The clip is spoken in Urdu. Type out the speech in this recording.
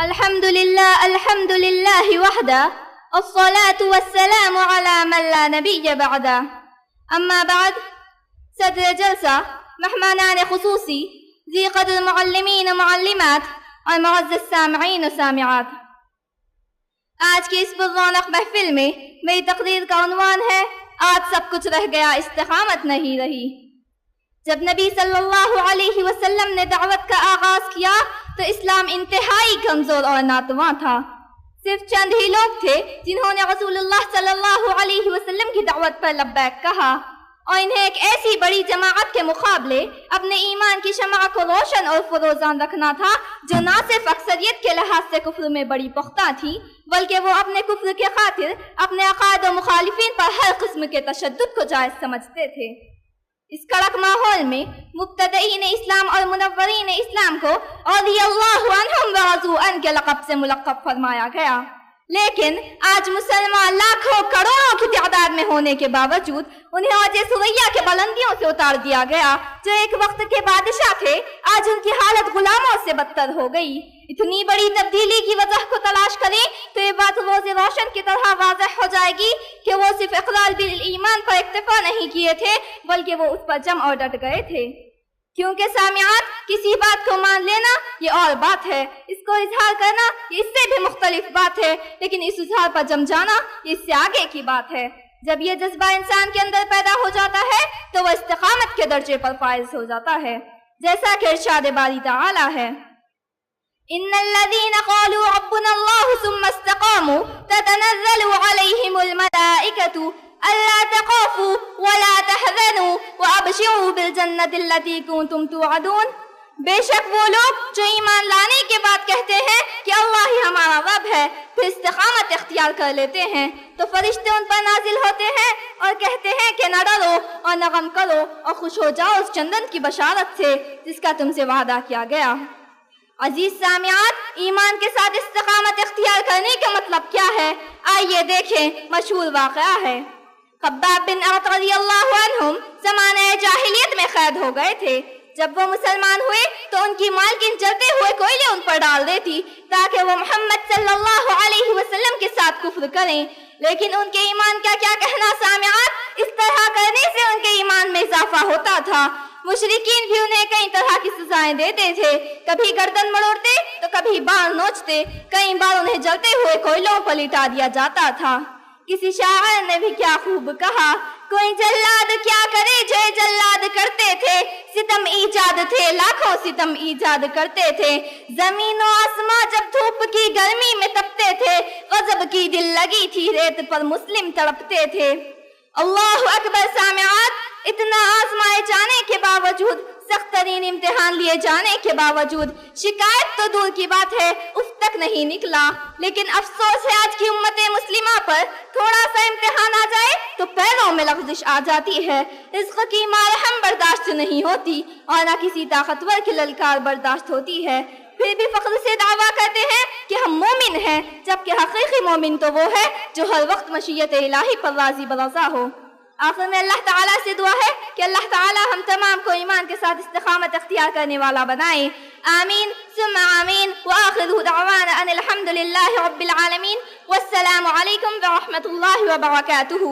الحمد للہ وحدہ الصلاة والسلام على من لا نبی بعدہ. اما بعد، صدر جلسہ، مہمانان خصوصی، ذی قدر معلمین و معلمات اور معزز سامعین و سامعات، آج کی اس پررونق محفل میں میری تقریر کا عنوان ہے آج سب کچھ رہ گیا، استقامت نہیں رہی. جب نبی صلی اللہ علیہ وسلم نے دعوت کا آغاز کیا تو اسلام انتہائی کمزور اور ناتواں تھا. صرف چند ہی لوگ تھے جنہوں نے رسول اللہ صلی اللہ علیہ وسلم کی دعوت پر لبیک کہا، اور انہیں ایک ایسی بڑی جماعت کے مقابلے اپنے ایمان کی شمع کو روشن اور فروزان رکھنا تھا جو نہ صرف اکثریت کے لحاظ سے کفر میں بڑی پختہ تھی، بلکہ وہ اپنے کفر کے خاطر اپنے عقائد و مخالفین پر ہر قسم کے تشدد کو جائز سمجھتے تھے. اس کڑک ماحول میں مبتدئین اسلام اور منورین اسلام کو رضی اللہ عنہم ورضوا عنہ کے لقب سے ملقب فرمایا گیا. لیکن آج مسلمان لاکھوں کروڑوں کی تعداد میں ہونے کے باوجود انہیں اوج ثریا کے بلندیوں سے اتار دیا گیا. جو ایک وقت کے بادشاہ تھے، آج ان کی حالت غلاموں سے بدتر ہو گئی. اتنی بڑی تبدیلی کی وجہ کو تلاش کریں تو یہ بات روز روشن کی طرح واضح ہو جائے گی کہ وہ صرف اقرار بالایمان پر اکتفا نہیں کیے تھے، بلکہ وہ اس پر جم اور ڈٹ گئے تھے. کیونکہ سامعات، کسی بات کو مان لینا یہ اور بات ہے، اس کو اظہار کرنا یہ اس سے بھی مختلف بات ہے، لیکن اس اظہار پر جم جانا یہ اس سے آگے کی بات ہے. جب یہ جذبہ انسان کے اندر پیدا ہو جاتا ہے تو وہ استقامت کے درجے پر فائز ہو جاتا ہے، جیسا کہ ارشاد باری تعالی ہے: ان الذين قالوا ربنا الله ثم استقاموا تتنزل عليهم الملائكة الا تخافوا ولا تحزنوا وابشروا بالجنة التي كنتم توعدون. بے شک وہ لوگ جو ایمان لانے کے بعد کہتے ہیں کہ اللہ ہی ہمارا رب ہے، پھر استقامت اختیار کر لیتے ہیں تو فرشتے ان پر نازل ہوتے ہیں اور کہتے ہیں کہ نہ ڈرو اور نہ غم کرو اور خوش ہو جاؤ اس جنت کی بشارت سے جس کا تم سے وعدہ کیا گیا. عزیز سامعات، ایمان کے ساتھ استقامت اختیار کرنے کا مطلب کیا ہے؟ آئیے دیکھیں. مشہور واقعہ ہے، خباب بن ارط رضی اللہ عنہم زمانہ جاہلیت میں قید ہو گئے تھے. جب وہ مسلمان ہوئے تو ان کی مالکن جلتے ہوئے کوئلے ان پر ڈال دیتی تاکہ وہ محمد صلی اللہ علیہ وسلم کے ساتھ کفر کریں. لیکن ان کے ایمان کا کیا کہنا سامعات، اس طرح کرنے سے ان کے ایمان میں اضافہ ہوتا تھا. مشرکین بھی انہیں کئی طرح کی سزائیں دیتے تھے، کبھی گردن مڑوڑتے تو کبھی بال نوچتے، کئی بار انہیں جلتے ہوئے کوئلوں پر لٹا دیا جاتا تھا. کسی شاعر نے بھی کیا خوب کہا: کوئی جلاد کیا کرے جو جلاد کرتے تھے، ستم ایجاد تھے لاکھوں ستم ایجاد کرتے تھے. زمین و آسمان جب دھوپ کی گرمی میں تپتے تھے، غضب کی دل لگی تھی ریت پر مسلم تڑپتے تھے. اللہ اکبر سامعات، اتنا آزمائے جانے کے باوجود، سخت ترین امتحان لیے جانے کے باوجود شکایت تو دور کی بات ہے اس تک نہیں نکلا. لیکن افسوس ہے آج کی امت مسلمہ پر، تھوڑا سا امتحان آ جائے تو پیروں میں لغزش آ جاتی ہے. رزق کی مالحم برداشت نہیں ہوتی اور نہ کسی طاقتور کی للکار برداشت ہوتی ہے. پھر بھی فخر سے دعویٰ کرتے ہیں کہ ہم مومن ہیں، جبکہ حقیقی مومن تو وہ ہے جو ہر وقت مشیت الہی پر راضی برضا ہو. آخر میں اللہ تعالیٰ سے دعا ہے کہ اللہ تعالیٰ ہم تمام کو ایمان کے ساتھ استقامت اختیار کرنے والا بنائے. آمین ثم آمین. وآخر دعوانا ان الحمد للہ رب العالمین. والسلام علیکم ورحمۃ اللہ وبرکاتہ.